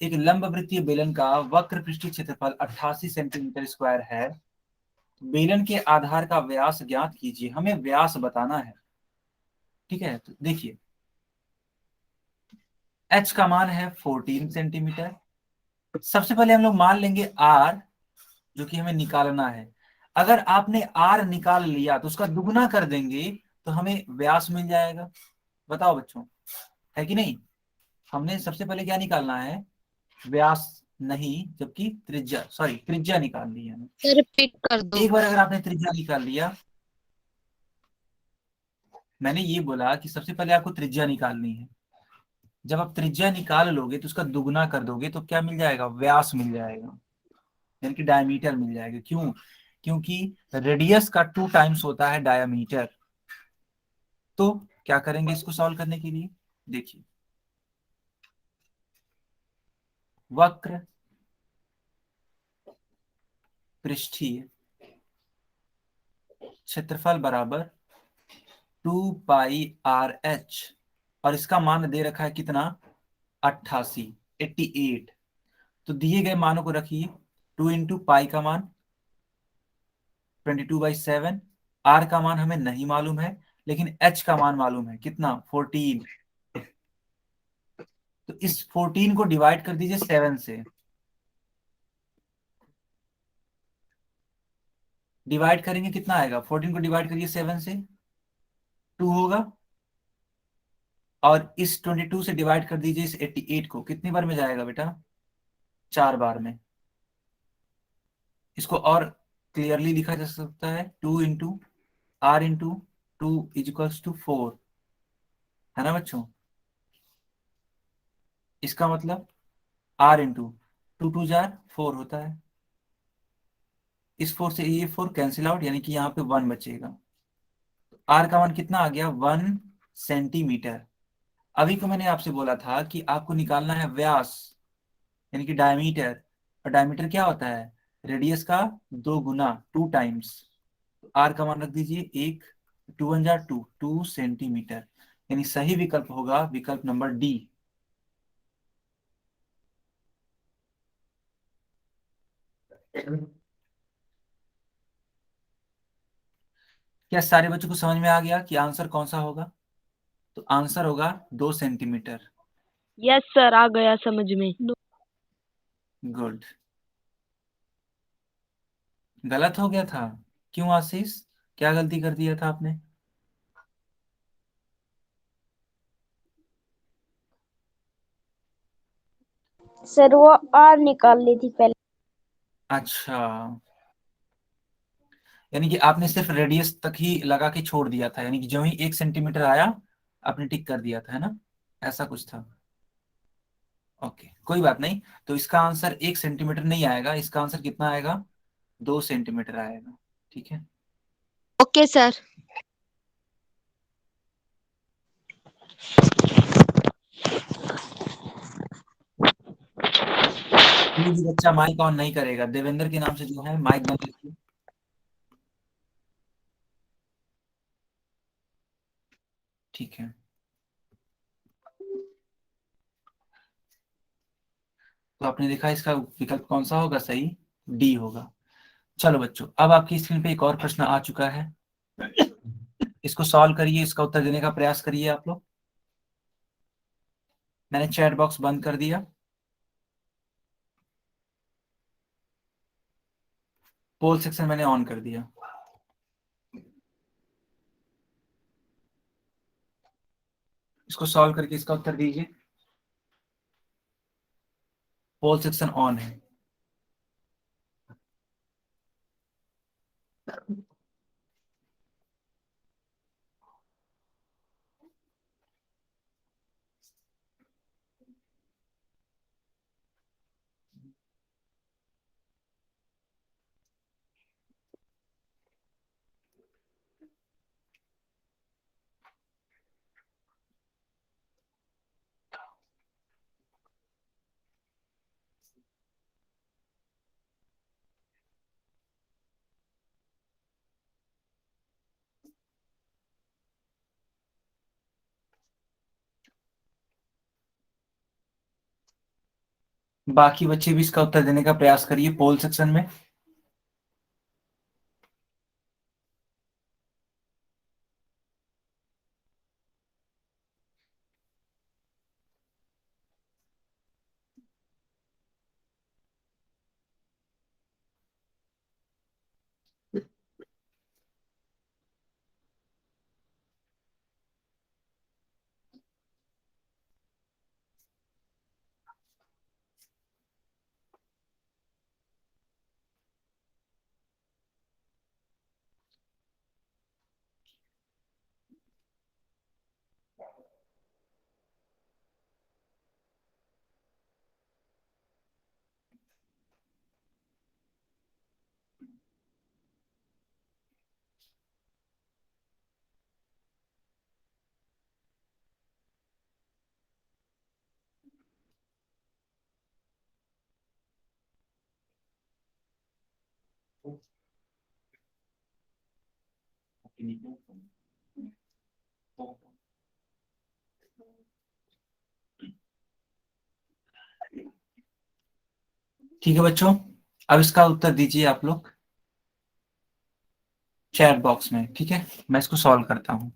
एक लंबवृत्तीय बेलन का वक्र पृष्ठीय क्षेत्रफल 88 सेंटीमीटर स्क्वायर है। बेलन के आधार का व्यास ज्ञात कीजिए, हमें व्यास बताना है, ठीक है। तो देखिए, h का मान है 14 सेंटीमीटर। सबसे पहले हम लोग मान लेंगे r, जो कि हमें निकालना है। अगर आपने r निकाल लिया तो उसका दुगुना कर देंगे तो हमें व्यास मिल जाएगा। बताओ बच्चों, है कि नहीं। हमने सबसे पहले क्या निकालना है, व्यास नहीं, जबकि त्रिज्या, सॉरी त्रिज्या निकाल ली है हमें। सर रिपीट कर दो। एक बार अगर आपने त्रिज्या निकाल लिया, मैंने ये बोला कि सबसे पहले आपको त्रिज्या निकालनी है। जब आप त्रिज्या निकाल लोगे तो उसका दुगुना कर दोगे तो क्या मिल जाएगा, व्यास मिल जाएगा, यानी कि डायमीटर मिल जाएगा। क्यों, क्योंकि रेडियस का 2 टाइम्स होता है डायमीटर। तो क्या करेंगे इसको सॉल्व करने के लिए, देखिए, वक्र पृष्ठीय क्षेत्रफल बराबर 2 पाई r h, और इसका मान दे रखा है कितना, 88, 88। तो दिए गए मानों को रखिए, 2 × पाई का मान 22/7, आर का मान हमें नहीं मालूम है, लेकिन एच का मान मालूम है, कितना, 14। तो इस 14 को डिवाइड कर दीजिए 7 से, डिवाइड करेंगे कितना आएगा, 14 को डिवाइड करिए 7 से, 2 होगा। और इस 22 से डिवाइड कर दीजिए इस 88 को, कितनी बार में जाएगा बेटा, 4 बार में। इसको और क्लियरली लिखा जा सकता है, 2 × r × 2 = 4, है ना बच्चों। इसका मतलब r × 2 2 जार 4 होता है। इस 4 से ये 4 कैंसिल आउट, यानी कि यहाँ पे 1 बचेगा। आर का मान कितना आ गया, 1 सेंटीमीटर। अभी को मैंने आपसे बोला था कि आपको निकालना है व्यास, यानी कि डायमीटर। और डायमीटर क्या होता है, रेडियस का 2 गुना, 2 टाइम्स। आर का मान रख दीजिए 1, 2 × 1 = 2, 2 सेंटीमीटर। यानी सही विकल्प होगा विकल्प नंबर डी। क्या सारे बच्चों को समझ में आ गया कि आंसर कौन सा होगा। तो आंसर होगा 2 सेंटीमीटर। यस सर, आ गया समझ में। गुड। गलत हो गया था, क्यों आशीष, क्या गलती कर दिया था आपने। सर वो आर निकाल ली थी पहले। अच्छा, यानी कि आपने सिर्फ रेडियस तक ही लगा के छोड़ दिया था, यानी कि जो ही 1 सेंटीमीटर आया आपने टिक कर दिया था, है ना, ऐसा कुछ था। ओके, कोई बात नहीं। तो इसका आंसर 1 सेंटीमीटर नहीं आएगा, इसका आंसर कितना आएगा, 2 सेंटीमीटर आएगा। ठीक है। Okay sir. कोई भी बच्चा माइक ऑन नहीं करेगा, देवेंद्र के नाम से जो है माइक बंद रखिए। ठीक है। तो आपने देखा इसका विकल्प कौन सा होगा, सही डी होगा। चलो बच्चों, अब आपकी स्क्रीन पे एक और प्रश्न आ चुका है, इसको सॉल्व करिए, इसका उत्तर देने का प्रयास करिए आप लोग। मैंने चैट बॉक्स बंद कर दिया, पोल सेक्शन मैंने ऑन कर दिया। इसको सॉल्व करके इसका उत्तर दीजिए, पोल सेक्शन ऑन है। बाकी बच्चे भी इसका उत्तर देने का प्रयास करिए पोल सेक्शन में। ठीक है बच्चों, अब इसका उत्तर दीजिए आप लोग चैट बॉक्स में। ठीक है, मैं इसको सॉल्व करता हूँ।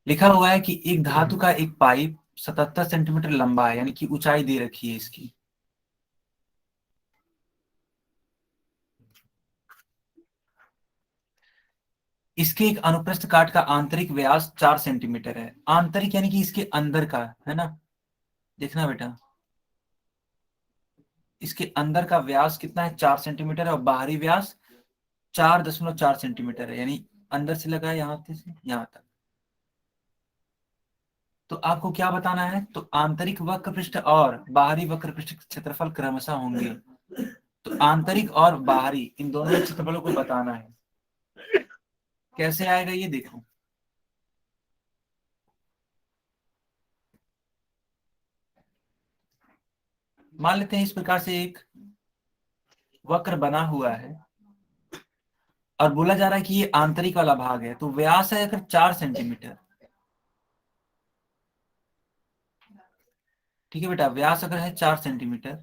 लिखा हुआ है कि एक धातु का एक पाइप 77 सेंटीमीटर लंबा है, यानी कि ऊंचाई दे रखी है इसकी। इसके एक अनुप्रस्थ काट का आंतरिक व्यास 4 सेंटीमीटर है। आंतरिक यानी कि इसके अंदर का, है ना? देखना बेटा, इसके अंदर का व्यास कितना है? 4 सेंटीमीटर है, और बाहरी व्यास 4.4 सेंटीमीटर है, यानी अंदर से लगा है यहाँ से यहाँ तक। तो आपको क्या बताना है? तो आंतरिक वक्र पृष्ठ और बाहरी वक्र पृष्ठ के क्षेत्रफल क्रमशः होंगे। तो आंतरिक और बाहरी इन दोनों के क्षेत्रफलों को बताना है। कैसे आएगा ये देखो। मान लेते हैं इस प्रकार से एक वक्र बना हुआ है और बोला जा रहा है कि ये आंतरिक वाला भाग है, तो व्यास है अगर 4 सेंटीमीटर। ठीक है बेटा, व्यास अगर है 4 सेंटीमीटर,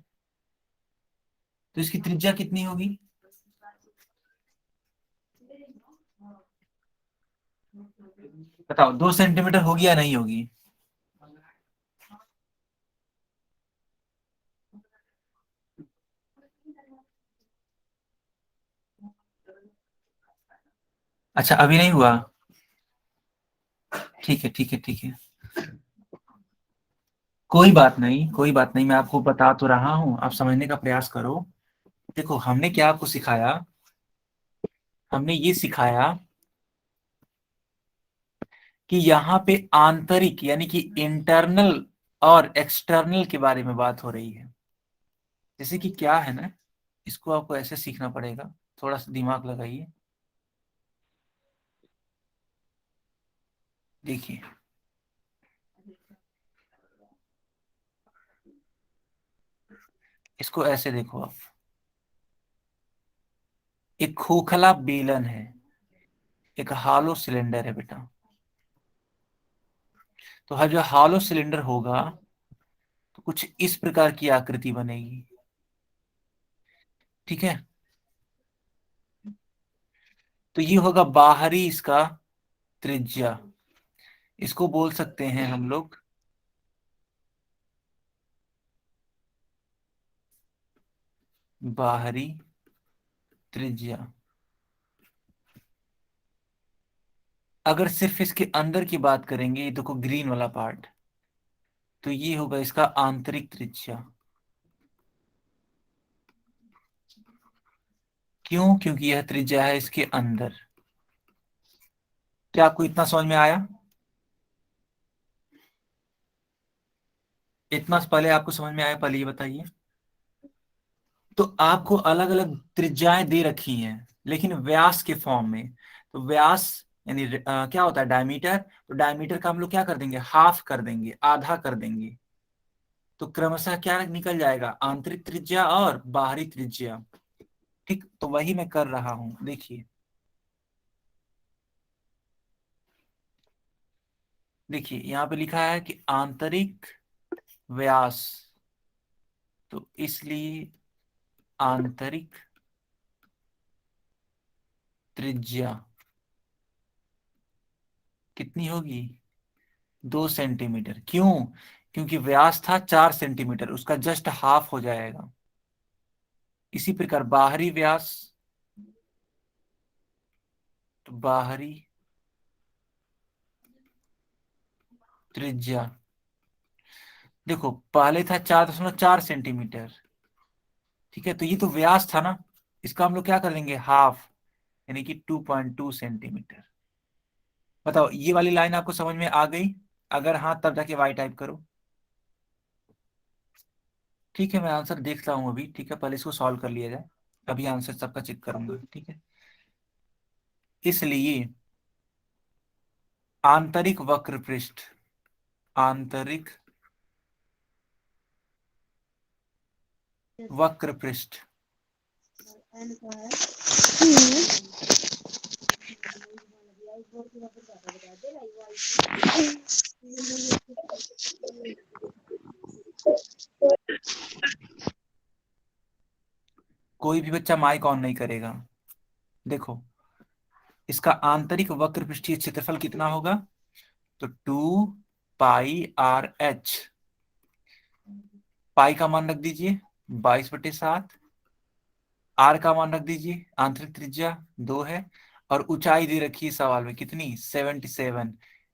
तो इसकी त्रिज्या कितनी होगी? बताओ, 2 सेंटीमीटर होगी या नहीं होगी? अच्छा, अभी नहीं हुआ? ठीक है ठीक है ठीक है, कोई बात नहीं कोई बात नहीं, मैं आपको बता तो रहा हूं, आप समझने का प्रयास करो। देखो, हमने क्या आपको सिखाया? हमने ये सिखाया कि यहाँ पे आंतरिक यानी कि इंटरनल और एक्सटर्नल के बारे में बात हो रही है। जैसे कि क्या है ना, इसको आपको ऐसे सीखना पड़ेगा, थोड़ा सा दिमाग लगाइए। देखिए, इसको ऐसे देखो आप, एक खोखला बेलन है, एक हॉलो सिलेंडर है बेटा। तो हर जो हॉलो सिलेंडर होगा तो कुछ इस प्रकार की आकृति बनेगी। ठीक है, तो ये होगा बाहरी इसका त्रिज्या। इसको बोल सकते हैं हम लोग बाहरी त्रिज्या। अगर सिर्फ इसके अंदर की बात करेंगे, ये देखो ग्रीन वाला पार्ट, तो ये होगा इसका आंतरिक त्रिज्या। क्यों? क्योंकि यह त्रिज्या है इसके अंदर। क्या आपको इतना समझ में आया? इतना पहले आपको समझ में आया? पहले ये बताइए। तो आपको अलग अलग त्रिज्याएं दे रखी हैं, लेकिन व्यास के फॉर्म में। तो व्यास यानी क्या होता है? डायमीटर। तो डायमीटर का हम लोग क्या कर देंगे? हाफ कर देंगे, आधा कर देंगे। तो क्रमशः क्या निकल जाएगा? आंतरिक त्रिज्या और बाहरी त्रिज्या। ठीक, तो वही मैं कर रहा हूं, देखिए। देखिए, यहाँ पे लिखा है कि आंतरिक व्यास, तो इसलिए आंतरिक त्रिज्या कितनी होगी? 2 सेंटीमीटर। क्यों? क्योंकि व्यास था 4 सेंटीमीटर, उसका जस्ट हाफ हो जाएगा। इसी प्रकार बाहरी व्यास, तो बाहरी त्रिज्या, देखो पहले था 4.4 सेंटीमीटर। ठीक है, तो ये तो व्यास था ना, इसका हम लोग क्या कर देंगे? हाफ, यानी कि 2.2 सेंटीमीटर। बताओ, ये वाली लाइन आपको समझ में आ गई? अगर हाँ, तब जाके वाई टाइप करो। ठीक है, मैं आंसर देखता हूँ अभी। ठीक है, पहले इसको सॉल्व कर लिया जाए, अभी आंसर सबका चेक करूंगा। ठीक है, इसलिए आंतरिक वक्र पृष्ठ, आंतरिक वक्र पृष्ठ कोई भी बच्चा माइक ऑन नहीं करेगा। देखो, इसका आंतरिक वक्र पृष्ठीय क्षेत्रफल कितना होगा? तो 2 पाई r h। पाई का मान रख दीजिए 22/7। आर का मान रख दीजिए, आंतरिक त्रिज्या 2 है। और ऊंचाई दे रखी है सवाल में कितनी? 77।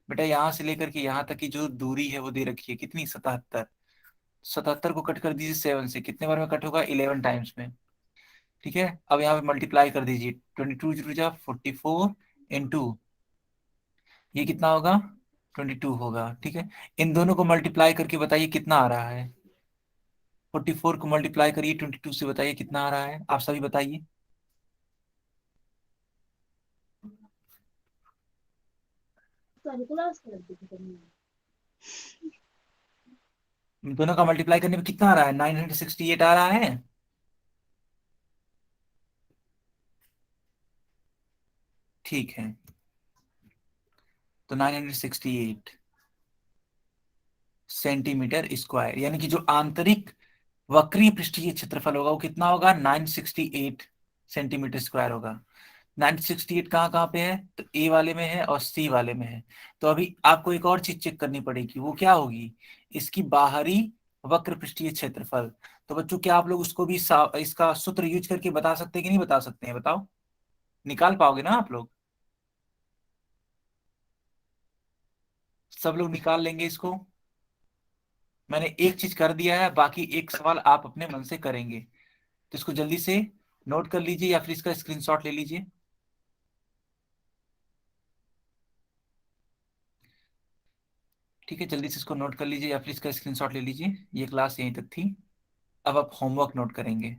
बेटा यहां से लेकर के यहां तक की जो दूरी है वो दे रखी है कितनी? 77। 77 को कट कर दीजिए 7 से, कितने बार में कट होगा? 11 टाइम्स में। ठीक है, अब यहाँ पे मल्टीप्लाई कर दीजिए, 22 × 44 इंटू ये कितना होगा? 22 होगा। ठीक है, इन दोनों को मल्टीप्लाई करके बताइए कितना आ रहा है। 44 को मल्टीप्लाई करिए 22 से, बताइए कितना आ रहा है, आप सभी बताइए। दोनों का मल्टीप्लाई करने पे कितना आ रहा है? 968 आ रहा है। ठीक है, तो 968 सेंटीमीटर स्क्वायर, यानी कि जो आंतरिक वक्रीय पृष्ठीय क्षेत्रफल होगा वो कितना होगा? 968 सेंटीमीटर स्क्वायर होगा। 968 कहाँ कहाँ पे है? तो ए वाले में है और सी वाले में है। तो अभी आपको एक और चीज चेक करनी पड़ेगी, वो क्या होगी? इसकी बाहरी वक्र पृष्ठीय क्षेत्रफल। तो बच्चों क्या आप लोग उसको भी इसका सूत्र यूज करके बता सकते हैं कि नहीं बता सकते हैं? बताओ, निकाल पाओगे ना आप लोग? सब लोग निकाल लेंगे इसको? मैंने एक चीज कर दिया है, बाकी एक सवाल आप अपने मन से करेंगे, तो इसको जल्दी से नोट कर लीजिए या फिर इसका स्क्रीनशॉट ले लीजिए। ठीक है, जल्दी से इसको नोट कर लीजिए या फिर इसका स्क्रीनशॉट ले लीजिए। ये क्लास यहीं तक थी, अब आप होमवर्क नोट करेंगे।